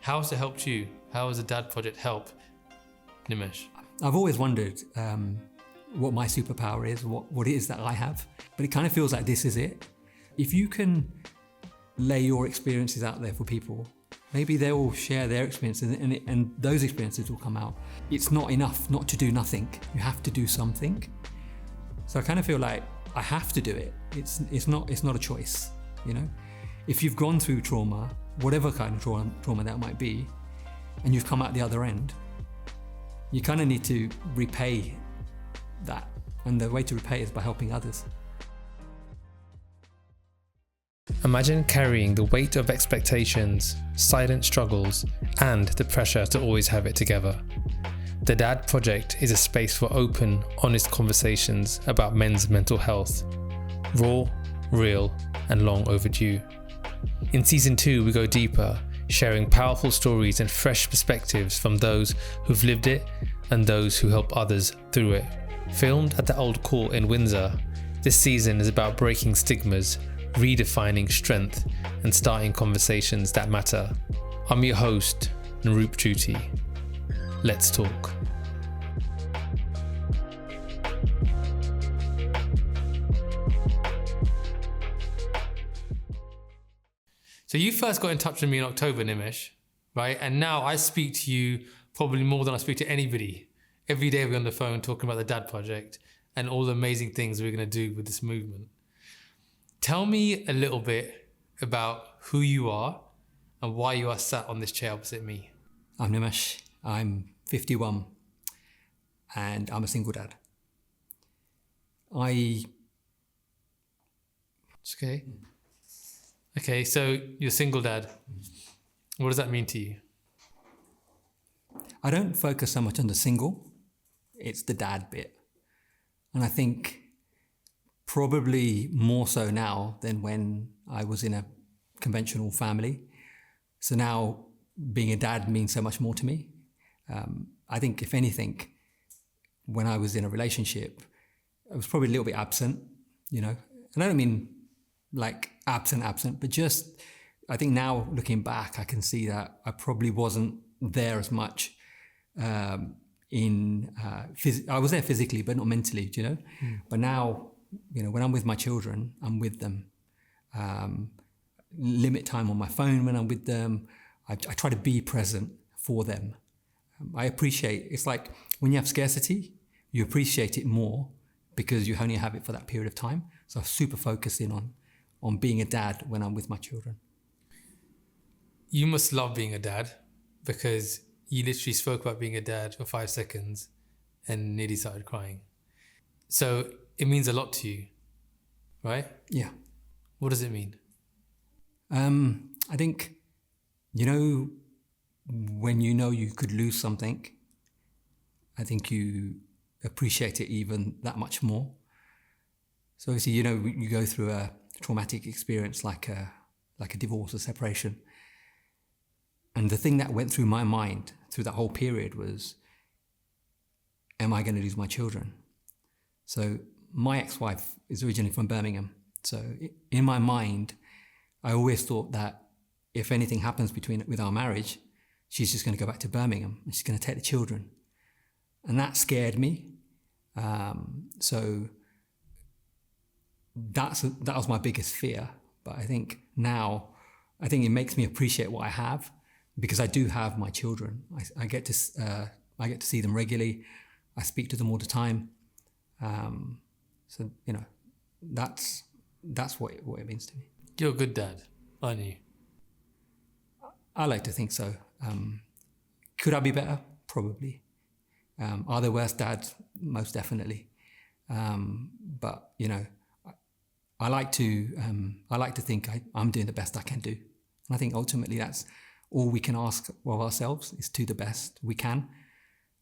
How has it helped you? How has the Dad Project help Nirmish? I've always wondered what my superpower is, what it is that I have. But it kind of feels like this is it. If you can lay your experiences out there for people, maybe they will share their experiences and those experiences will come out. It's not enough not to do nothing. You have to do something. So I kind of feel like I have to do it. It's not a choice, you know? If you've gone through trauma, whatever kind of trauma that might be, and you've come out the other end, you kind of need to repay that. And the way to repay is by helping others. Imagine carrying the weight of expectations, silent struggles, and the pressure to always have it together. The Dad Project is a space for open, honest conversations about men's mental health. Raw, real, and long overdue. In Season 2, we go deeper, sharing powerful stories and fresh perspectives from those who've lived it and those who help others through it. Filmed at the Old Court in Windsor, this season is about breaking stigmas, redefining strength, and starting conversations that matter. I'm your host, Naroop Juti. Let's talk. So you first got in touch with me in October, Nimish, right? And now I speak to you probably more than I speak to anybody. Every day we're on the phone talking about the Dad Project and all the amazing things we're going to do with this movement. Tell me a little bit about who you are and why you are sat on this chair opposite me. I'm Nemash. I'm 51 and I'm a single dad. It's okay. Okay, so you're a single dad. What does that mean to you? I don't focus so much on the single, it's the dad bit. And I think probably more so now than when I was in a conventional family. So now being a dad means so much more to me. I think if anything, when I was in a relationship, I was probably a little bit absent, you know. And I don't mean like absent, but just, I think now looking back, I can see that I probably wasn't there as much I was there physically, but not mentally, you know. But now, you know, when I'm with my children, I'm with them. Limit time on my phone when I'm with them. I try to be present for them. I appreciate, it's like when you have scarcity, you appreciate it more because you only have it for that period of time. So I'm super focused in on being a dad when I'm with my children. You must love being a dad because you literally spoke about being a dad for 5 seconds and nearly started crying. So it means a lot to you, right? Yeah. What does it mean? I think, you know, when you know you could lose something, I think you appreciate it even that much more. So obviously, you know, you go through a traumatic experience like a divorce or separation. And the thing that went through my mind through that whole period was, am I going to lose my children? So my ex-wife is originally from Birmingham. So in my mind, I always thought that if anything happens with our marriage, she's just going to go back to Birmingham and she's going to take the children. And that scared me. So that was my biggest fear. But I think now, I think it makes me appreciate what I have because I do have my children. I get to see them regularly. I speak to them all the time. So, you know, that's what it means to me. You're a good dad, aren't you? I like to think so. Could I be better? Probably. Are there worse dads? Most definitely. But, you know, I like to think I'm doing the best I can do. And I think ultimately that's all we can ask of ourselves is to the best we can.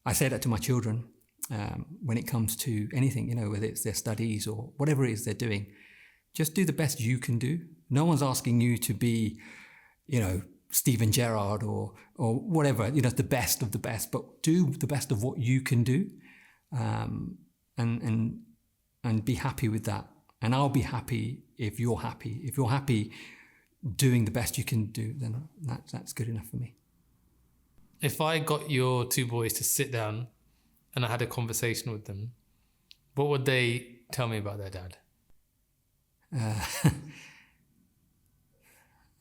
I say that to my children when it comes to anything, you know, whether it's their studies or whatever it is they're doing. Just do the best you can do. No one's asking you to be, you know, Steven Gerrard or whatever, you know, the best of the best, but do the best of what you can do, and be happy with that. And I'll be happy if you're happy. If you're happy doing the best you can do, then that's good enough for me. if I got your two boys to sit down and I had a conversation with them, what would they tell me about their dad?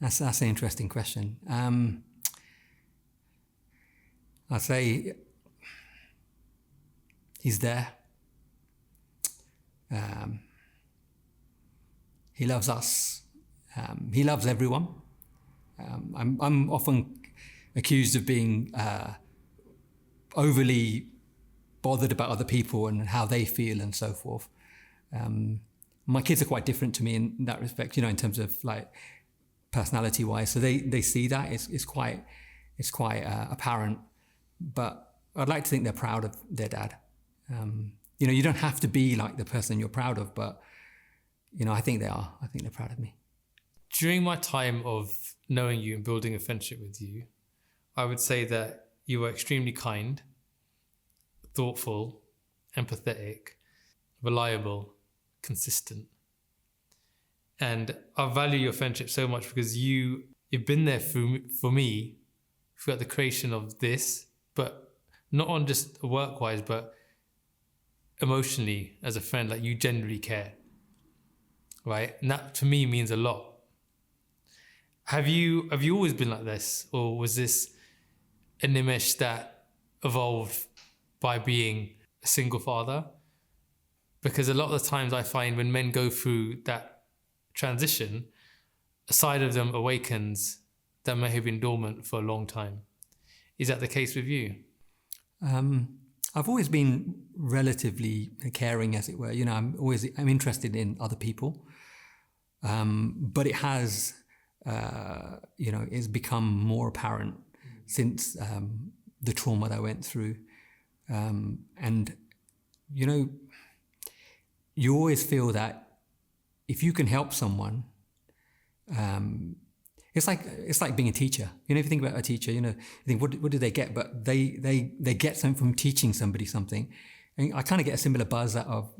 That's an interesting question. I'd say he's there. He loves us. He loves everyone. I'm often accused of being overly bothered about other people and how they feel and so forth. My kids are quite different to me in that respect, in terms of like personality-wise. So they see that it's quite apparent. But I'd like to think they're proud of their dad. You don't have to be like the person you're proud of, but I think they are. I think they're proud of me. During my time of knowing you and building a friendship with you, I would say that you were extremely kind, thoughtful, empathetic, reliable, consistent. And I value your friendship so much because you've been there for me throughout the creation of this, but not on just work-wise, but emotionally as a friend. Like, you genuinely care, right? And that to me means a lot. Have you always been like this, or was this a Nirmish that evolved by being a single father? Because a lot of the times I find when men go through that transition, a side of them awakens that may have been dormant for a long time. Is that the case with you? I've always been relatively caring, as it were. I'm interested in other people, but it has, it's become more apparent since the trauma that I went through, and you always feel that if you can help someone, it's like being a teacher. If you think about a teacher, you think, what do they get? But they get something from teaching somebody something. And I kind of get a similar buzz out of,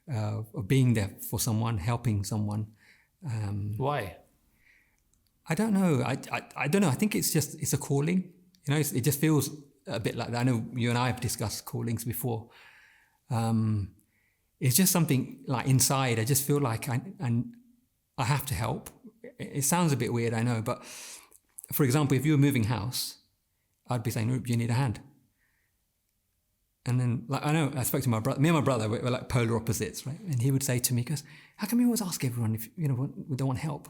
of being there for someone, helping someone. Why? I don't know. I don't know. I think it's a calling. It just feels a bit like that. I know you and I have discussed callings before. It's just something like inside. I just feel like I have to help. It sounds a bit weird, I know, but for example, if you were moving house, I'd be saying, you need a hand. And then, like, I know I spoke to my brother. Me and my brother were like polar opposites, right? And he would say to me, he goes, how come you always ask everyone if, we don't want help?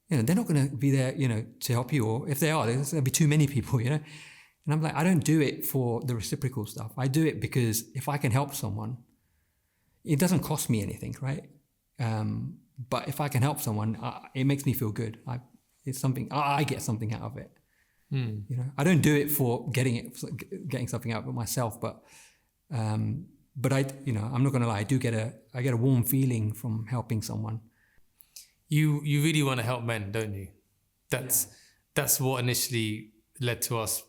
They're not going to be there, to help you. Or if they are, there'll be too many people, And I'm like, I don't do it for the reciprocal stuff. I do it because if I can help someone, it doesn't cost me anything, right? But if I can help someone, it makes me feel good. It's something, I get something out of it. I don't do it for getting something out of it myself, but I, I'm not going to lie. I get a warm feeling from helping someone. You really want to help men, don't you? That's what initially led to us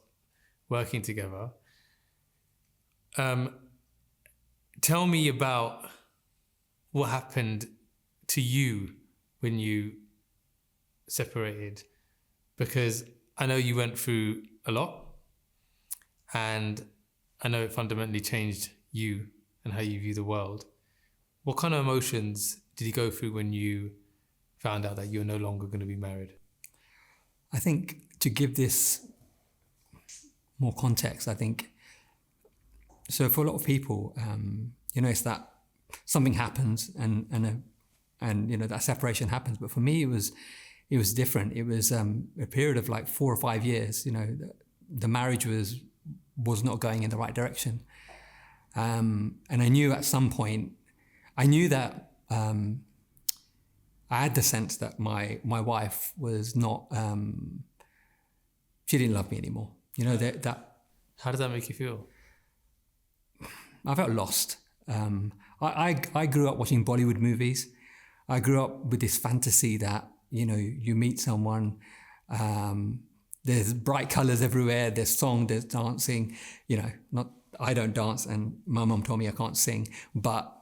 working together. Tell me about what happened to you when you separated, because I know you went through a lot, and I know it fundamentally changed you and how you view the world. What kind of emotions did you go through when you found out that you're no longer going to be married? I think to give this more context, so for a lot of people, it's that something happens and that separation happens. But for me, it was different. It was a period of like 4 or 5 years. The marriage was not going in the right direction, and I knew at some point, that I had the sense that my wife was not. She didn't love me anymore. That. How does that make you feel? I felt lost. I grew up watching Bollywood movies. I grew up with this fantasy that, you meet someone, there's bright colours everywhere, there's song, there's dancing, I don't dance, and my mum told me I can't sing, but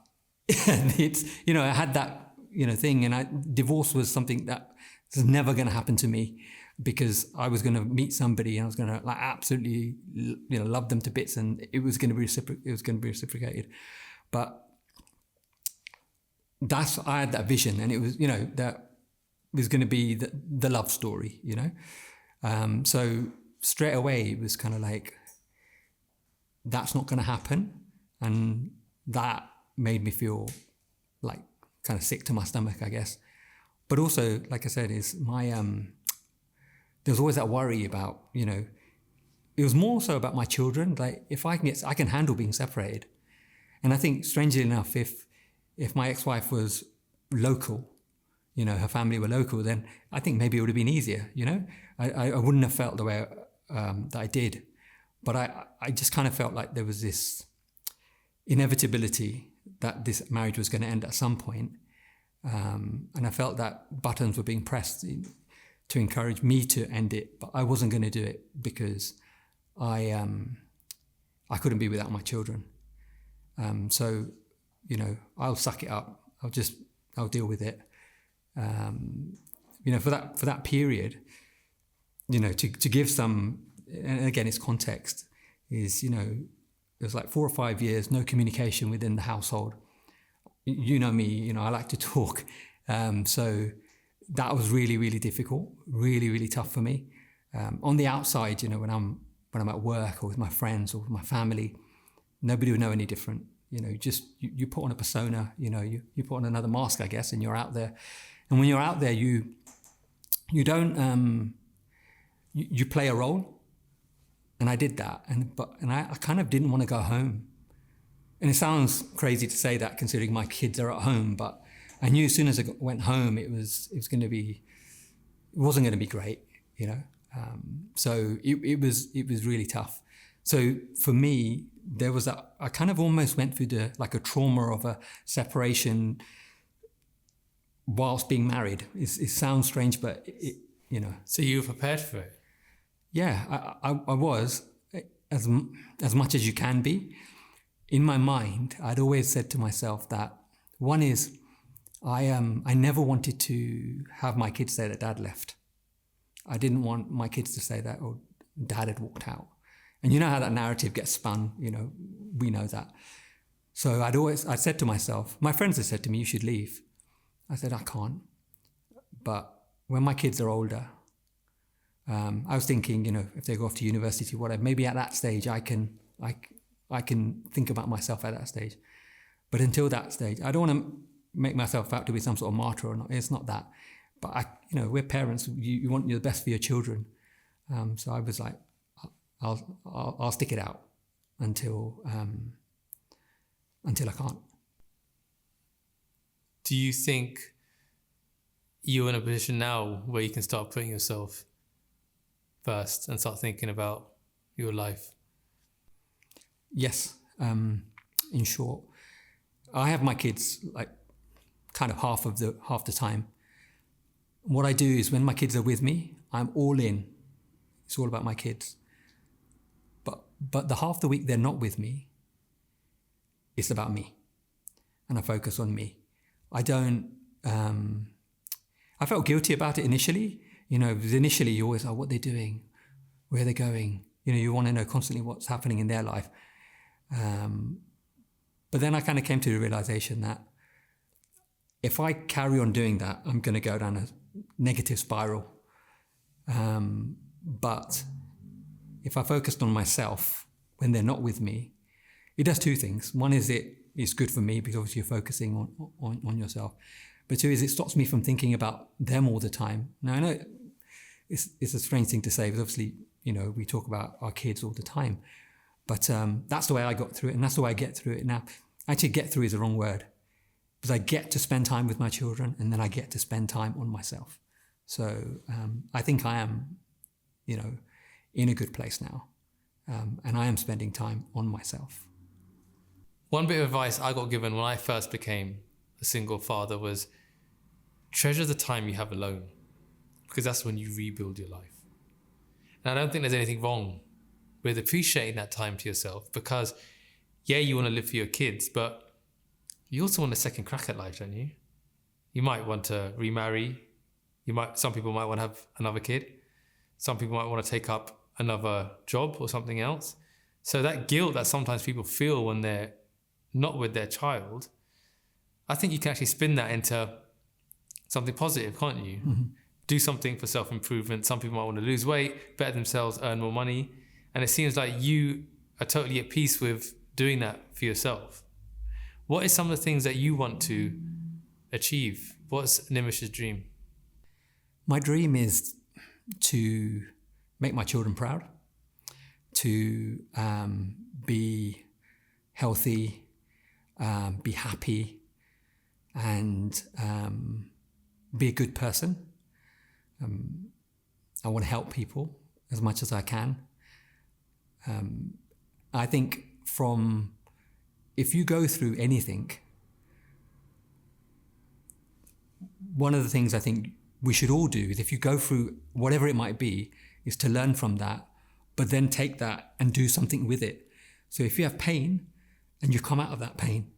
it's, I had that, thing, and divorce was something that was never going to happen to me. because I was going to meet somebody and I was going to like absolutely, love them to bits, and it was going to be reciprocated. But I had that vision, and it was, that was going to be the love story, So straight away it was kind of like, that's not going to happen. And that made me feel like kind of sick to my stomach, I guess. But also, like I said, is my, there was always that worry about, it was more so about my children. Like if I can handle being separated. And I think strangely enough, if my ex-wife was local, her family were local, then I think maybe it would have been easier, I wouldn't have felt the way that I did. But I just kind of felt like there was this inevitability that this marriage was going to end at some point. And I felt that buttons were being pressed to encourage me to end it, but I wasn't going to do it because I couldn't be without my children. So, I'll suck it up. I'll deal with it. For that period, to give some, and again, it's context, is, it was like 4 or 5 years, no communication within the household. You know me, I like to talk. So that was really, really difficult, really, really tough for me. On the outside, when I'm at work or with my friends or with my family, nobody would know any different. You put on a persona, you put on another mask, I guess, and you're out there. And when you're out there, you don't, you play a role. And I did that. And I kind of didn't want to go home. And it sounds crazy to say that considering my kids are at home, but I knew as soon as I went home, it wasn't going to be great, So it was really tough. So for me, there was I kind of almost went through a trauma of a separation whilst being married. It sounds strange, but So you were prepared for it? Yeah, I was, as much as you can be. In my mind, I'd always said to myself that one is, I never wanted to have my kids say that dad left. I didn't want my kids to say that, oh, dad had walked out. And you know how that narrative gets spun, we know that. So I said to myself, my friends had said to me, you should leave. I said, I can't. But when my kids are older, I was thinking, if they go off to university, whatever, maybe at that stage I can think about myself at that stage. But until that stage, I don't want to make myself out to be some sort of martyr or not. It's not that. But we're parents. You want the best for your children. So I was like, I'll stick it out until I can't. Do you think you're in a position now where you can start putting yourself first and start thinking about your life? Yes. In short, I have my kids like kind of half the time. What I do is when my kids are with me, I'm all in. It's all about my kids. But the half the week they're not with me, it's about me. And I focus on me. I don't, I felt guilty about it initially. Because initially you always, what they're doing, where they're going. You want to know constantly what's happening in their life. But then I kind of came to the realization that if I carry on doing that, I'm going to go down a negative spiral. But if I focused on myself when they're not with me, it does two things. One is it's good for me because obviously you're focusing on yourself. But two is it stops me from thinking about them all the time. Now I know it's a strange thing to say because obviously, we talk about our kids all the time. But that's the way I got through it, and that's the way I get through it now. Actually, get through is the wrong word. Because I get to spend time with my children, and then I get to spend time on myself. So I think I am, in a good place now. And I am spending time on myself. One bit of advice I got given when I first became a single father was treasure the time you have alone, because that's when you rebuild your life. And I don't think there's anything wrong with appreciating that time to yourself, because you want to live for your kids, but you also want a second crack at life, don't you? You might want to remarry. Some people might want to have another kid. Some people might want to take up another job or something else. So that guilt that sometimes people feel when they're not with their child, I think you can actually spin that into something positive, can't you? Mm-hmm. Do something for self-improvement. Some people might want to lose weight, better themselves, earn more money. And it seems like you are totally at peace with doing that for yourself. What is some of the things that you want to achieve? What's Nimish's dream? My dream is to make my children proud, to be healthy, be happy, and be a good person. I want to help people as much as I can. I think if you go through anything, one of the things I think we should all do is if you go through whatever it might be, is to learn from that, but then take that and do something with it. So if you have pain and you come out of that pain,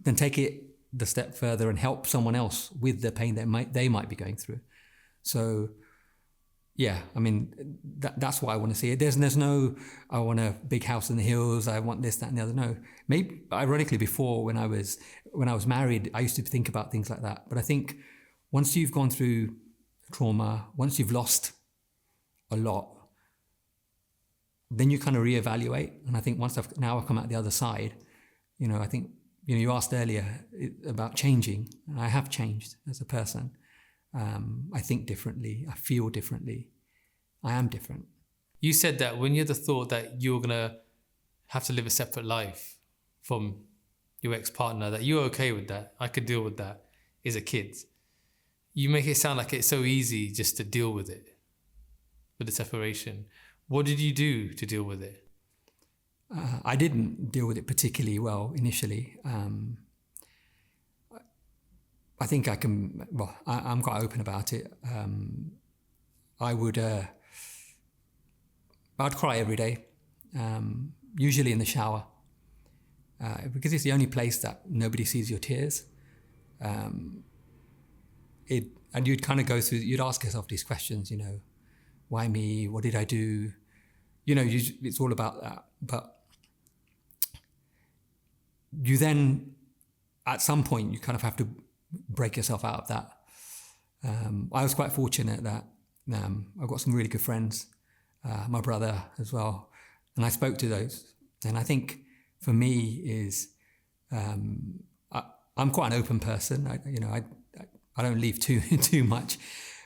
then take it the step further and help someone else with the pain that they might be going through. So yeah, I mean, that's what I want to see. There's no, I want a big house in the hills, I want this, that, and the other. No. Maybe, ironically, before when I was married, I used to think about things like that. But I think once you've gone through trauma, once you've lost a lot, then you kind of reevaluate. And I think once I've come out the other side, I think, you asked earlier about changing, and I have changed as a person. I think differently. I feel differently. I am different. You said that when you had the thought that you're going to have to live a separate life from your ex-partner, that you're okay with that, I could deal with that, as a kid. You make it sound like it's so easy just to deal with it, with the separation. What did you do to deal with it? I didn't deal with it particularly well initially. I think I can, I'm quite open about it. I'd cry every day, usually in the shower, because it's the only place that nobody sees your tears. And you'd kind of go through, you'd ask yourself these questions, why me? What did I do? It's all about that. But you then, at some point, you kind of have to break yourself out of that. I was quite fortunate that I've got some really good friends, my brother as well, and I spoke to those. And I think for me is I'm quite an open person. I don't leave too much,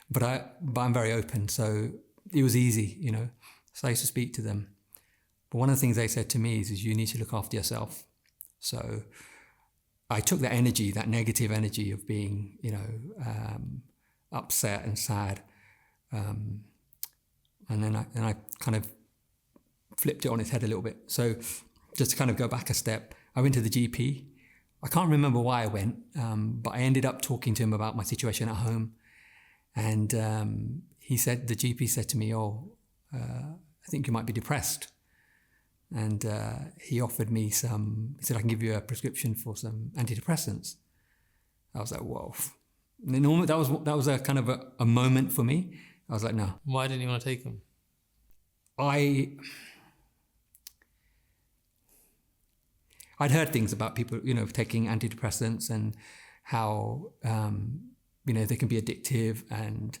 but I'm very open. So it was easy, So I used to speak to them. But one of the things they said to me is you need to look after yourself. So I took that energy, that negative energy of being, upset and sad, and then I kind of flipped it on its head a little bit. So just to kind of go back a step, I went to the GP. I can't remember why I went, but I ended up talking to him about my situation at home, and the GP said to me, I think you might be depressed. And he offered me he said, I can give you a prescription for some antidepressants. I was like, whoa. And that was a kind of a moment for me. I was like, no. Why didn't you want to take them? I'd heard things about people, taking antidepressants and how, they can be addictive and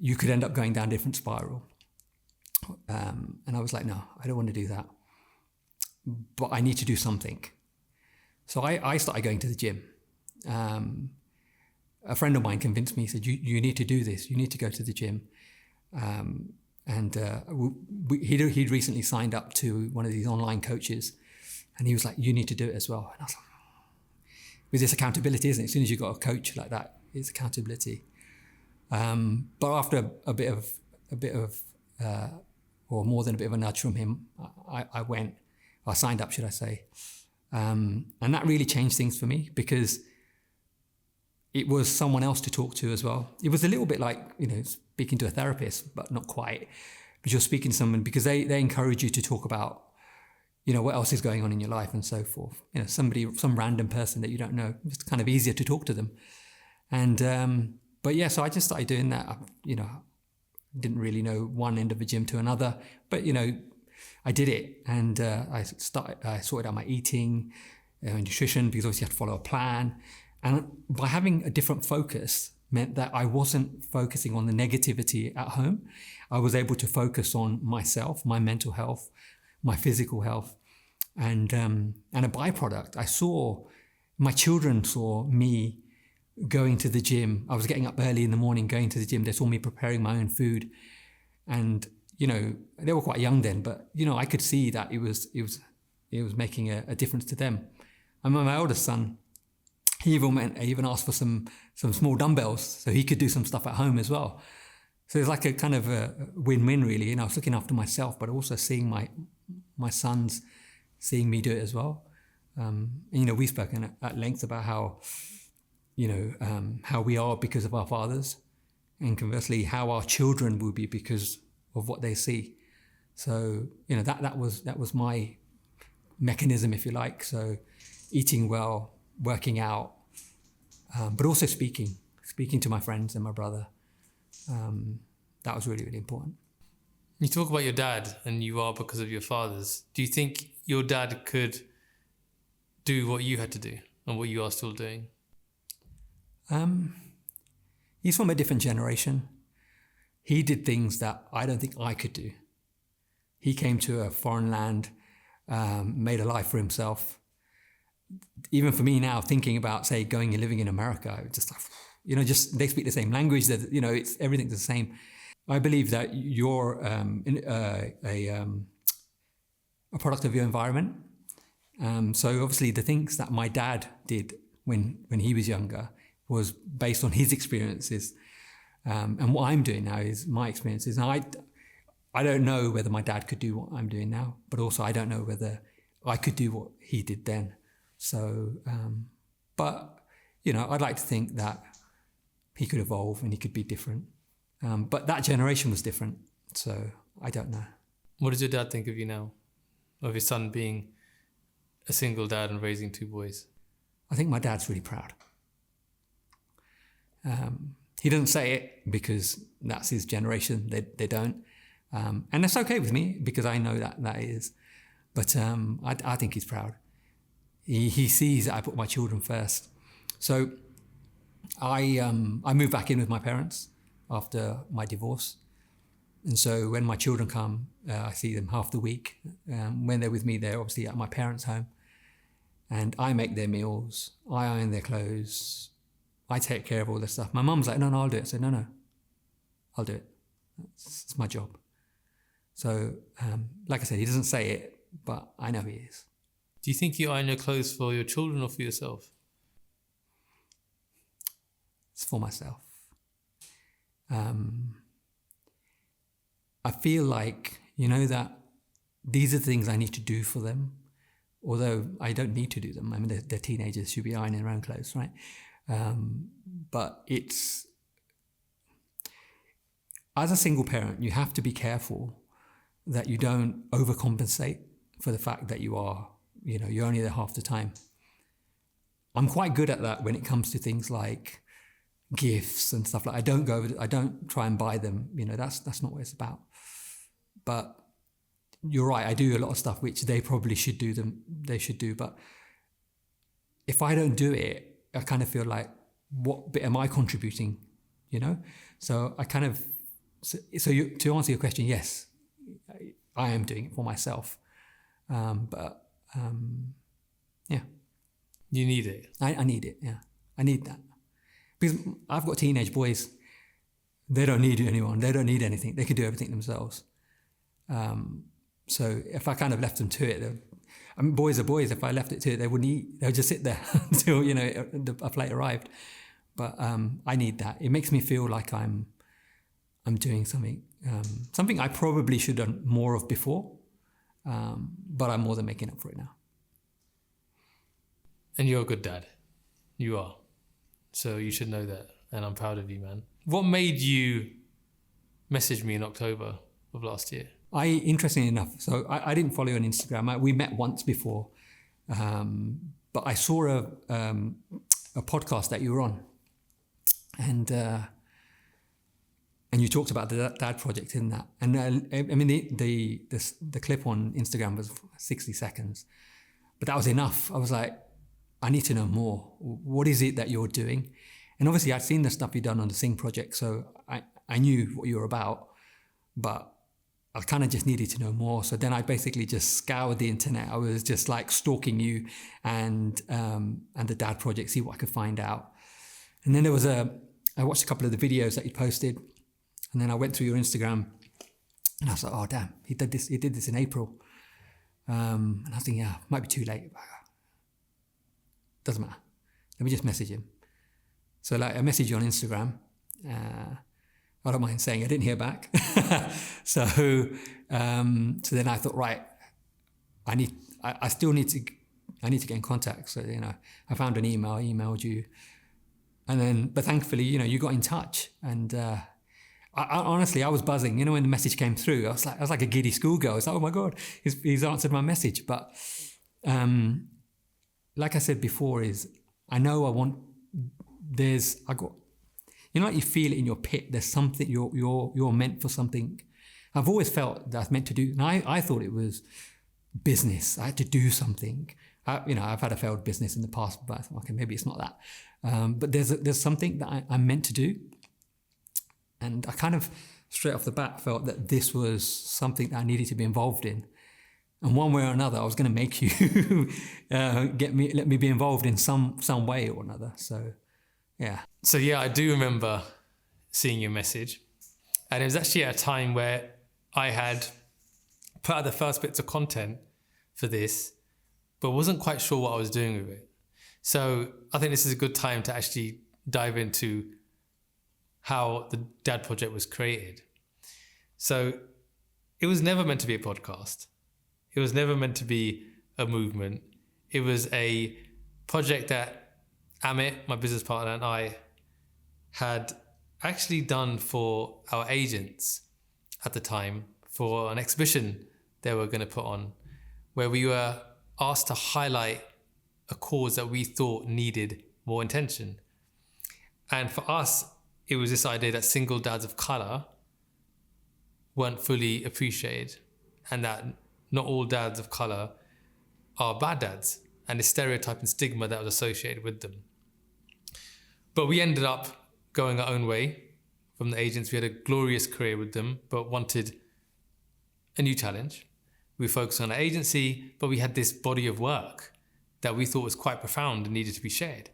you could end up going down a different spiral. And I was like, no, I don't want to do that. But I need to do something. So I started going to the gym. A friend of mine convinced me, he said, you need to do this. You need to go to the gym. He'd recently signed up to one of these online coaches. And he was like, you need to do it as well. And I was like, with this accountability, isn't it? As soon as you've got a coach like that, it's accountability. But after a bit of, or more than a bit of a nudge from him, I signed up, should I say. And that really changed things for me because it was someone else to talk to as well. It was a little bit like, speaking to a therapist, but not quite. But you're speaking to someone because they encourage you to talk about, what else is going on in your life and so forth. Some random person that you don't know. It's kind of easier to talk to them. And, so I just started doing that. Didn't really know one end of a gym to another, but I did it, and I sorted out my eating, nutrition, because obviously you have to follow a plan. And by having a different focus meant that I wasn't focusing on the negativity at home. I was able to focus on myself, my mental health, my physical health, and a byproduct. My children saw me going to the gym. I was getting up early in the morning, going to the gym. They saw me preparing my own food, and they were quite young then, but I could see that it was making a difference to them. And my oldest son, he even asked for some small dumbbells so he could do some stuff at home as well. So it's like a kind of a win-win, really. I was looking after myself, but also seeing my sons seeing me do it as well. We've spoken at length about how we are because of our fathers, and conversely, how our children will be because of what they see. So that was my mechanism, if you like. So eating well, working out, but also speaking to my friends and my brother. That was really, really important. You talk about your dad and you are because of your fathers. Do you think your dad could do what you had to do and what you are still doing? He's from a different generation. He did things that I don't think I could do. He came to a foreign land, made a life for himself. Even for me now, thinking about, say, going and living in America, just they speak the same language. That it's everything's the same. I believe that you're a product of your environment. So obviously, the things that my dad did when he was younger was based on his experiences, and what I'm doing now is my experiences. Now, I don't know whether my dad could do what I'm doing now, but also I don't know whether I could do what he did then. So, but I'd like to think that he could evolve and he could be different. But that generation was different, so I don't know. What does your dad think of you now, of his son being a single dad and raising two boys? I think my dad's really proud. He doesn't say it because that's his generation. They don't. And that's okay with me because I know that is. But I think he's proud. He sees that I put my children first. So I moved back in with my parents after my divorce. And so when my children come, I see them half the week. When they're with me, they're obviously at my parents' home. And I make their meals. I iron their clothes. I take care of all this stuff. My mum's like, no, I'll do it. I said, no, I'll do it. It's my job. So, like I said, he doesn't say it, but I know he is. Do you think you iron your clothes for your children or for yourself? It's for myself. I feel like, that these are things I need to do for them, although I don't need to do them. I mean, they're teenagers, should be ironing their own clothes, right? But it's, as a single parent, you have to be careful that you don't overcompensate for the fact that you are, you're only there half the time. I'm quite good at that when it comes to things like gifts and stuff like that. I don't try and buy them, that's not what it's about. But you're right, I do a lot of stuff which they probably should do, but if I don't do it, I kind of feel like, what bit am I contributing, So I kind of, to answer your question, yes, I am doing it for myself. But yeah. You need it. I need it, yeah. I need that. Because I've got teenage boys. They don't need anyone. They don't need anything. They can do everything themselves. So if I kind of left them to it, boys are boys. If I left it to it, they wouldn't eat. They would just sit there until, a plate arrived. But I need that. It makes me feel like I'm doing something. Something I probably should have done more of before. But I'm more than making up for it now. And you're a good dad. You are. So you should know that. And I'm proud of you, man. What made you message me in October of last year? Interestingly enough, so I didn't follow you on Instagram. We met once before. But I saw a podcast that you were on. And And you talked about the dad project in that. And I mean, the clip on Instagram was 60 seconds, but that was enough. I was like, I need to know more. What is it that you're doing? And obviously I'd seen the stuff you'd done on the Sing project, so I knew what you were about, but I kind of just needed to know more. So then I basically just scoured the internet. I was just like stalking you and the dad project, see what I could find out. And then I watched a couple of the videos that you posted, and then I went through your Instagram, and I was like, oh damn, he did this in April. And I was thinking, yeah, might be too late. Doesn't matter. Let me just message him. So like I messaged you on Instagram. I don't mind saying I didn't hear back. So then I thought, right, I need to get in contact. So, I found an email, I emailed you. And then, but thankfully, you got in touch. And I honestly, I was buzzing. When the message came through, I was like a giddy schoolgirl. I was like, oh my God, he's answered my message. But like I said before, like you feel it in your pit. There's something you're meant for something. I've always felt that I was meant to do, and I thought it was business. I had to do something. I've had a failed business in the past, but I thought, okay, maybe it's not that. But there's something that I'm meant to do, and I kind of straight off the bat felt that this was something that I needed to be involved in. And one way or another, I was going to make you let me be involved in some way or another. So, yeah. So yeah, I do remember seeing your message, and it was actually at a time where I had put out the first bits of content for this, but wasn't quite sure what I was doing with it. So I think this is a good time to actually dive into how the Dad Project was created. So it was never meant to be a podcast. It was never meant to be a movement. It was a project that Amit, my business partner, and I had actually done for our agents at the time for an exhibition they were going to put on, where we were asked to highlight a cause that we thought needed more attention. And for us, it was this idea that single dads of color weren't fully appreciated, and that not all dads of color are bad dads, and the stereotype and stigma that was associated with them. But we ended up going our own way from the agents. We had a glorious career with them, but wanted a new challenge. We focused on our agency, but we had this body of work that we thought was quite profound and needed to be shared.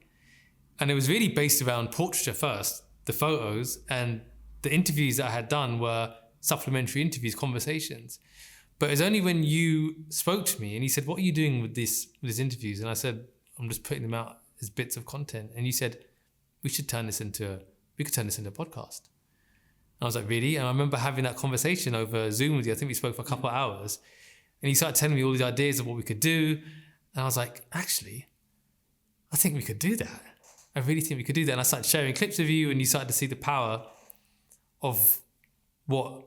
And it was really based around portraiture first, the photos, and the interviews that I had done were supplementary interviews, conversations. But it was only when you spoke to me and you said, what are you doing with these interviews? And I said, I'm just putting them out as bits of content. And you said, we could turn this into a podcast. And I was like, really? And I remember having that conversation over Zoom with you. I think we spoke for a couple of hours. And you started telling me all these ideas of what we could do. And I was like, actually, I think we could do that. I really think we could do that. And I started sharing clips of you, and you started to see the power of what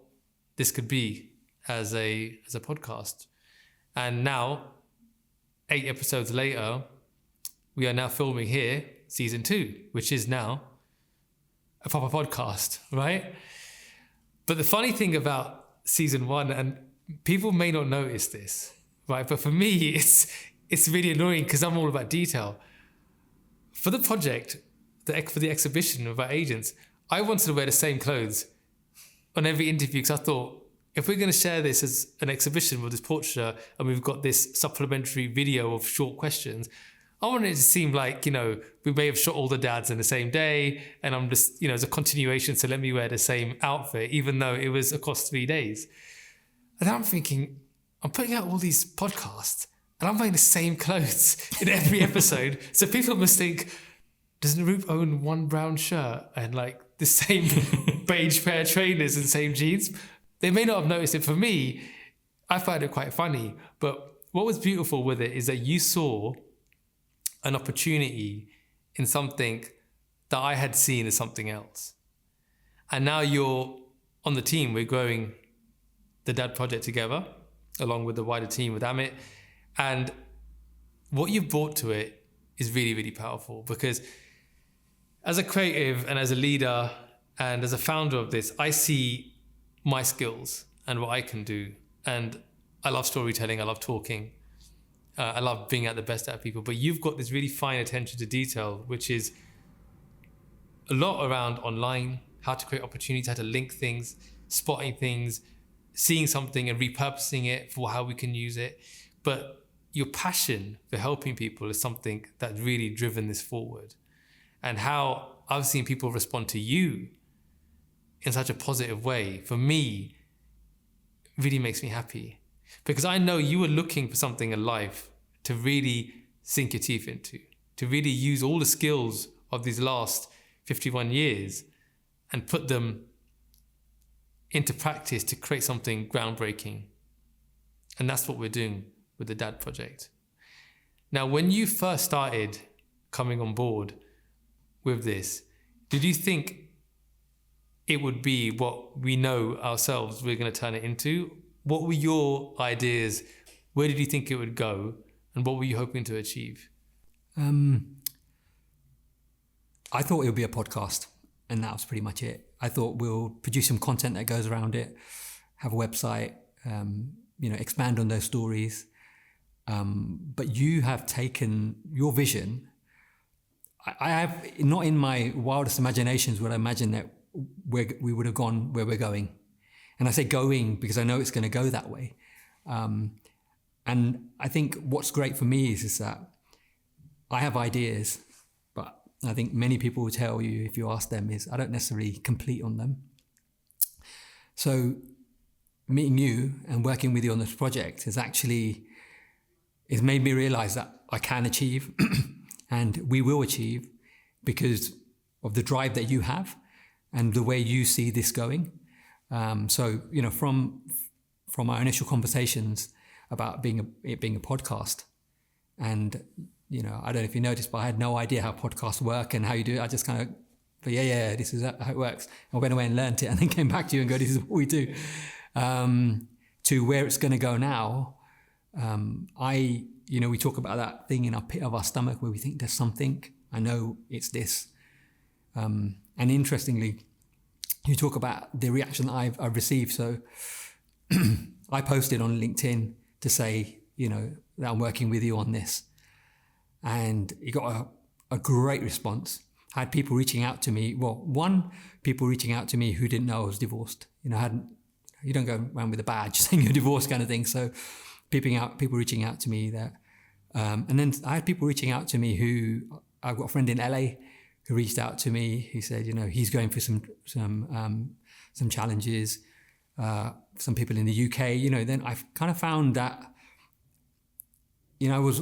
this could be as a podcast. And now, 8 episodes later, we are now filming here, season 2, which is now a proper podcast, right? But the funny thing about season 1, and people may not notice this, right? But for me, it's really annoying because I'm all about detail. For the project, for the exhibition of our agents, I wanted to wear the same clothes on every interview because I thought, if we're going to share this as an exhibition with this portraiture and we've got this supplementary video of short questions, I wanted it to seem like, we may have shot all the dads in the same day and I'm just, as a continuation, so let me wear the same outfit, even though it was across 3 days. And I'm thinking, I'm putting out all these podcasts and I'm wearing the same clothes in every episode. So people must think, does Naroop own one brown shirt and like the same beige pair of trainers and same jeans? They may not have noticed it. For me, I find it quite funny. But what was beautiful with it is that you saw an opportunity in something that I had seen as something else. And now you're on the team. We're growing the Dad Project together, along with the wider team with Amit. And what you've brought to it is really, really powerful, because as a creative and as a leader And as a founder of this, I see my skills and what I can do. And I love storytelling. I love talking. I love being at the best out of people. But you've got this really fine attention to detail, which is a lot around online, how to create opportunities, how to link things, spotting things, seeing something and repurposing it for how we can use it. But your passion for helping people is something that's really driven this forward. And how I've seen people respond to you in such a positive way, for me, really makes me happy. Because I know you were looking for something in life to really sink your teeth into, to really use all the skills of these last 51 years and put them into practice to create something groundbreaking. And that's what we're doing with the Dad Project. Now, when you first started coming on board with this, did you think it would be what we know ourselves we're going to turn it into? What were your ideas? Where did you think it would go? And what were you hoping to achieve? I thought it would be a podcast, and that was pretty much it. I thought we'll produce some content that goes around it, have a website, expand on those stories. But you have taken your vision. I have, not in my wildest imaginations would I imagine that we would have gone where we're going. And I say going because I know it's going to go that way. And I think what's great for me is that I have ideas, but I think many people will tell you, if you ask them, is I don't necessarily complete on them. So meeting you and working with you on this project has made me realize that I can achieve and we will achieve because of the drive that you have and the way you see this going. From our initial conversations about it being a podcast, and I don't know if you noticed, but I had no idea how podcasts work and how you do it. I just kind of, this is how it works. I went away and learned it, and then came back to you and go, this is what we do. To where it's going to go now, we talk about that thing in our pit of our stomach where we think there's something. I know it's this, and interestingly, you talk about the reaction that I've received. So I posted on LinkedIn to say, that I'm working with you on this. And it got a great response. I had people reaching out to me. Well, people reaching out to me who didn't know I was divorced. You don't go around with a badge saying you're divorced kind of thing. So people reaching out to me that, and then I had people reaching out to me I've got a friend in LA who reached out to me. He said, he's going through some challenges. Some people in the UK, then I've kind of found that, I was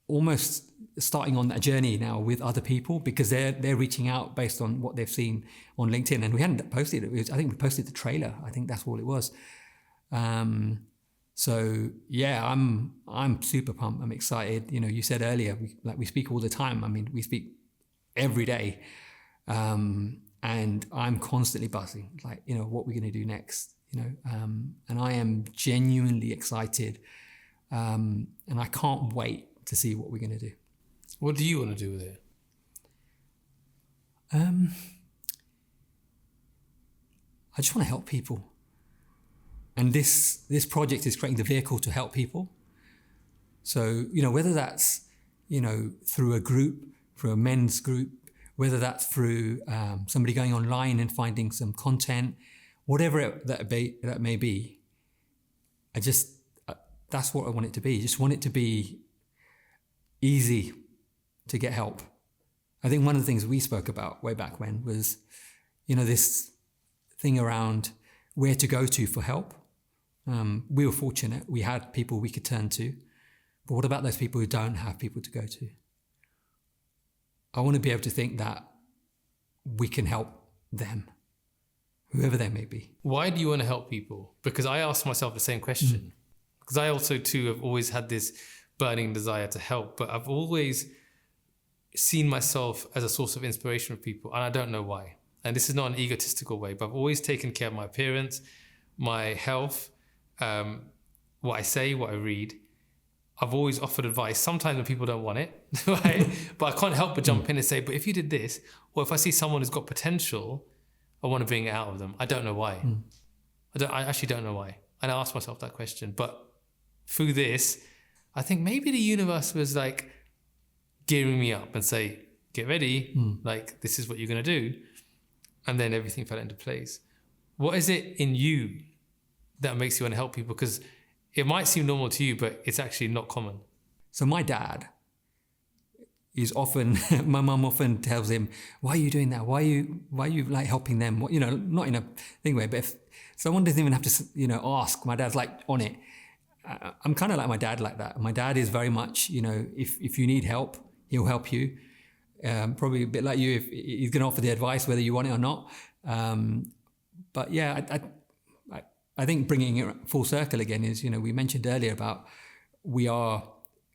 almost starting on that journey now with other people because they're reaching out based on what they've seen on LinkedIn, and we hadn't posted it. I think we posted the trailer. I think that's all it was. So yeah, I'm super pumped. I'm excited. You said earlier, we speak all the time. I mean, we speak every day, and I'm constantly buzzing. What we're going to do next. And I am genuinely excited, and I can't wait to see what we're going to do. What do you want to do with it? I just want to help people. And this project is creating the vehicle to help people. So, whether that's, through a group, through a men's group, whether that's through somebody going online and finding some content, whatever that may be, that's what I want it to be. I just want it to be easy to get help. I think one of the things we spoke about way back when was, this thing around where to go to for help. We were fortunate. We had people we could turn to. But what about those people who don't have people to go to? I want to be able to think that we can help them, whoever they may be. Why do you want to help people? Because I asked myself the same question. Because I also too have always had this burning desire to help, but I've always seen myself as a source of inspiration for people, and I don't know why. And this is not an egotistical way, but I've always taken care of my appearance, my health, what I say, what I read. I've always offered advice, sometimes when people don't want it, right? But I can't help but jump in and say, but if you did this, or if I see someone who's got potential, I want to bring it out of them. I don't know why. I actually don't know why. And I asked myself that question. But through this, I think maybe the universe was like gearing me up and say, get ready, like this is what you're going to do. And then everything fell into place. What is it in you that makes you want to help people? Because it might seem normal to you, but it's actually not common. So my dad is often, my mum often tells him, why are you doing that? Why are you like helping them? What, not in a thing way, but if someone doesn't even have to, ask, my dad's like on it. I'm kind of like my dad like that. My dad is very much, if you need help, he'll help you. Probably a bit like you, if he's going to offer the advice, whether you want it or not. But yeah, I think bringing it full circle again is, we mentioned earlier about we are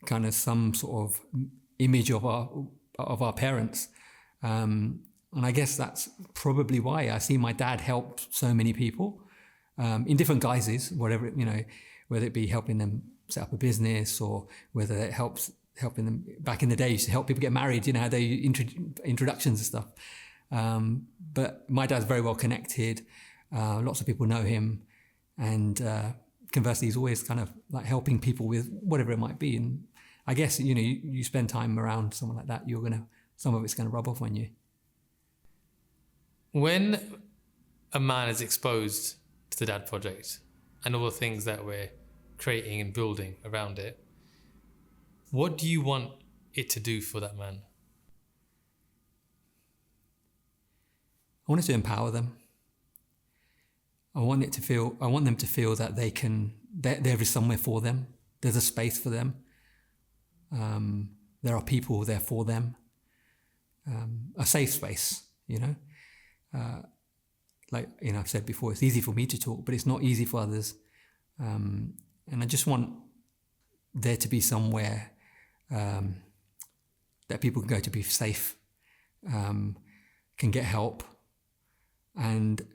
kind of some sort of image of our parents. And I guess that's probably why I see my dad help so many people in different guises, whatever, whether it be helping them set up a business or whether it helping them. Back in the day, used to help people get married, how they introductions and stuff. But my dad's very well connected. Lots of people know him. And conversely, he's always kind of like helping people with whatever it might be. And I guess, you spend time around someone like that, some of it's going to rub off on you. When a man is exposed to the Dad Project and all the things that we're creating and building around it, what do you want it to do for that man? I want it to empower them. I want them to feel that there is somewhere for them. There's a space for them. There are people there for them. A safe space, I've said before, it's easy for me to talk, but it's not easy for others. And I just want there to be somewhere that people can go to be safe, can get help, and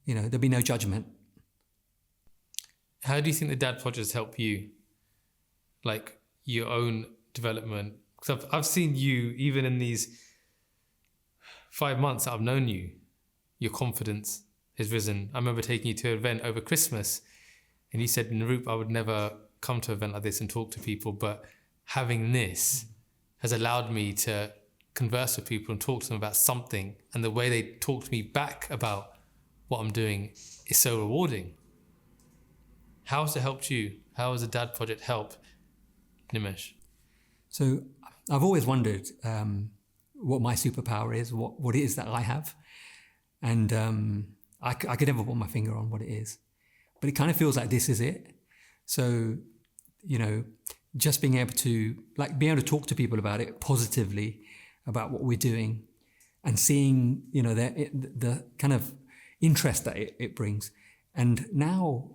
there'll be no judgment. How do you think the Dad Project has helped you, like your own development? Because I've seen you, even in these 5 months that I've known you, your confidence has risen. I remember taking you to an event over Christmas, and you said, Naroop, I would never come to an event like this and talk to people, but having this has allowed me to converse with people and talk to them about something, and the way they talk to me back about what I'm doing is so rewarding. How has it helped you? How has the Dad Project helped Nirmish? So I've always wondered what my superpower is, what it is that I have. And I could never put my finger on what it is. But it kind of feels like this is it. So, just being able to talk to people about it positively, about what we're doing, and seeing, the kind of interest that it brings. And now,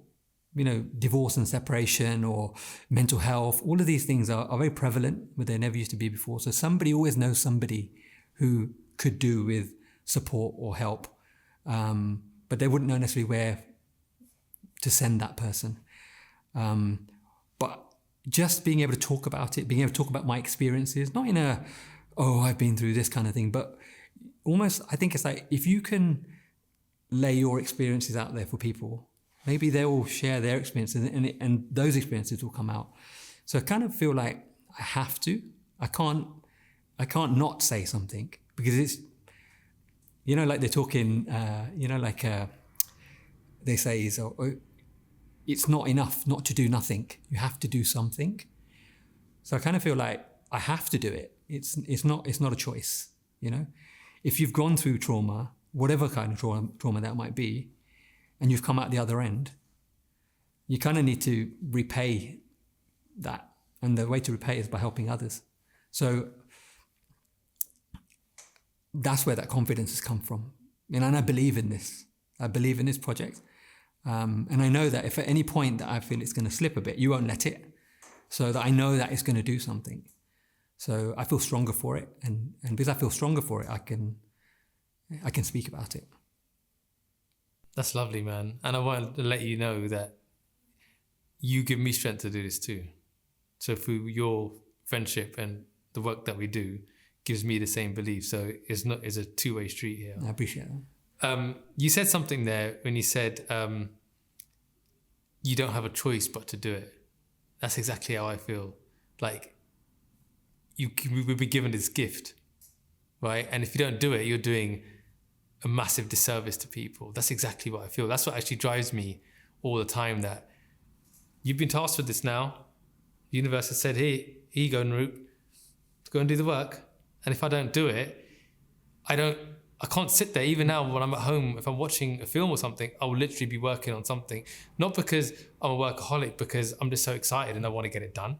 divorce and separation or mental health, all of these things are very prevalent, but they never used to be before. So somebody always knows somebody who could do with support or help, but they wouldn't know necessarily where to send that person. But just being able to talk about it, being able to talk about my experiences, not in a, I've been through this kind of thing, but almost, I think it's like, if you can lay your experiences out there for people, maybe they will share their experiences and those experiences will come out. So I kind of feel like I have to. I can't not say something, because it's, like they're talking, they say, it's not enough not to do nothing. You have to do something. So I kind of feel like I have to do it. It's not a choice, If you've gone through trauma, whatever kind of trauma that might be, and you've come out the other end, you kind of need to repay that. And the way to repay is by helping others. So that's where that confidence has come from. And I believe in this. I believe in this project. And I know that if at any point that I feel it's going to slip a bit, you won't let it. So that I know that it's going to do something. So I feel stronger for it. And because I feel stronger for it, I can speak about it. That's lovely, man. And I want to let you know that you give me strength to do this too. So through your friendship and the work that we do gives me the same belief. So it's a two-way street here. I appreciate that. You said something there when you said you don't have a choice but to do it. That's exactly how I feel. Like we will be given this gift, right? And if you don't do it, you're doing a massive disservice to people. That's exactly what I feel. That's what actually drives me all the time, that you've been tasked with this now. The universe has said, here you go, Naroop, go and do the work. And if I don't do it, I can't sit there. Even now when I'm at home, if I'm watching a film or something, I will literally be working on something. Not because I'm a workaholic, because I'm just so excited and I want to get it done.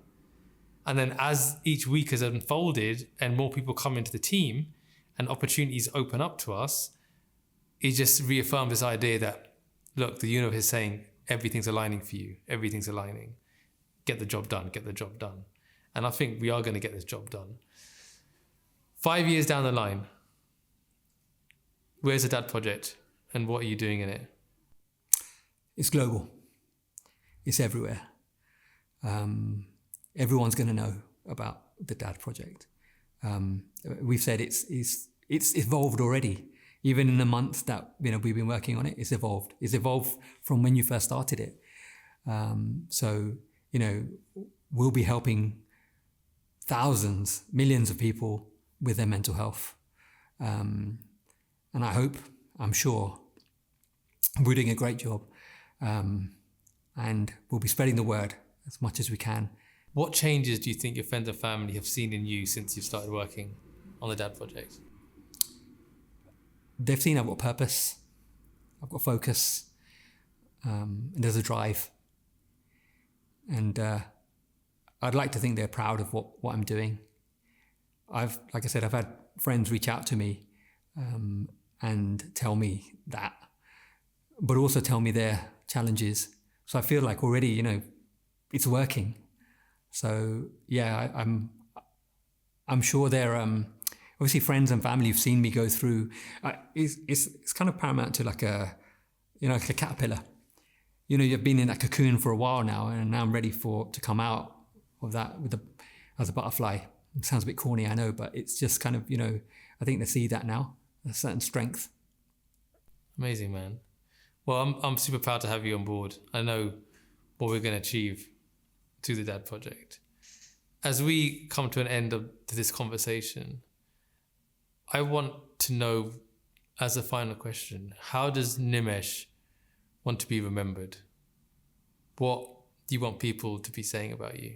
And then as each week has unfolded and more people come into the team and opportunities open up to us, it just reaffirms this idea that, look, the universe is saying everything's aligning for you. Everything's aligning. Get the job done. Get the job done. And I think we are going to get this job done. 5 years down the line, where's the Dad Project and what are you doing in it? It's global. It's everywhere. Everyone's going to know about the Dad Project. We've said it's evolved already. Even in the months that we've been working on it, it's evolved. It's evolved from when you first started it. So we'll be helping thousands, millions of people with their mental health. And I'm sure we're doing a great job. And we'll be spreading the word as much as we can. What changes do you think your friends and family have seen in you since you've started working on the Dad Project? They've seen I've got purpose, I've got focus, and there's a drive. And I'd like to think they're proud of what I'm doing. Like I said, I've had friends reach out to me and tell me that, but also tell me their challenges. So I feel like already, it's working. So yeah, I'm sure they're obviously friends and family who've seen me go through. It's kind of paramount to like a caterpillar. You've been in that cocoon for a while now, and now I'm ready to come out of that as a butterfly. It sounds a bit corny, I know, but it's just kind of, I think they see that now, a certain strength. Amazing, man. Well, I'm super proud to have you on board. I know what we're going to achieve through the Dad Project. As we come to an end to this conversation, I want to know, as a final question, how does Nirmish want to be remembered? What do you want people to be saying about you?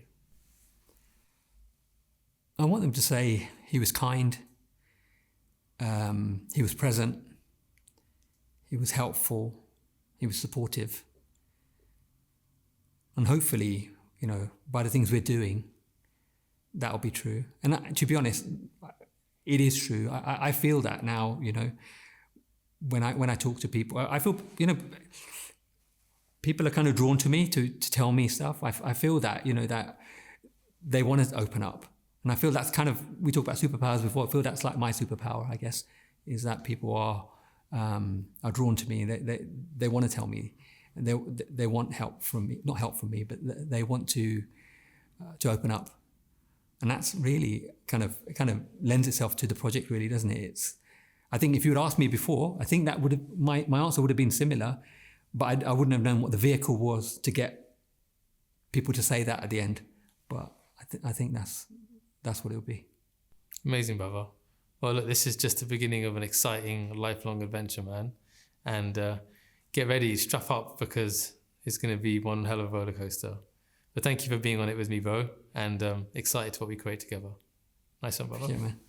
I want them to say he was kind, he was present, he was helpful, he was supportive. And hopefully, by the things we're doing, that'll be true. And to be honest, it is true. I feel that now, when I talk to people, I feel, people are kind of drawn to me to tell me stuff. I feel that, that they want to open up. And I feel that's kind of, we talked about superpowers before, I feel that's like my superpower, I guess, is that people are drawn to me. They want to tell me. They want help from me, not help from me, but they want to open up. And that's really kind of lends itself to the project, really, doesn't it? I think if you had asked me before, I think that would have, my answer would have been similar, but I wouldn't have known what the vehicle was to get people to say that at the end. But I think that's what it would be. Amazing, brother. Well, look, this is just the beginning of an exciting, lifelong adventure, man. And get ready, strap up, because it's going to be one hell of a roller coaster. But thank you for being on it with me, bro. And excited to what we create together. Nice one, brother. Yeah, man.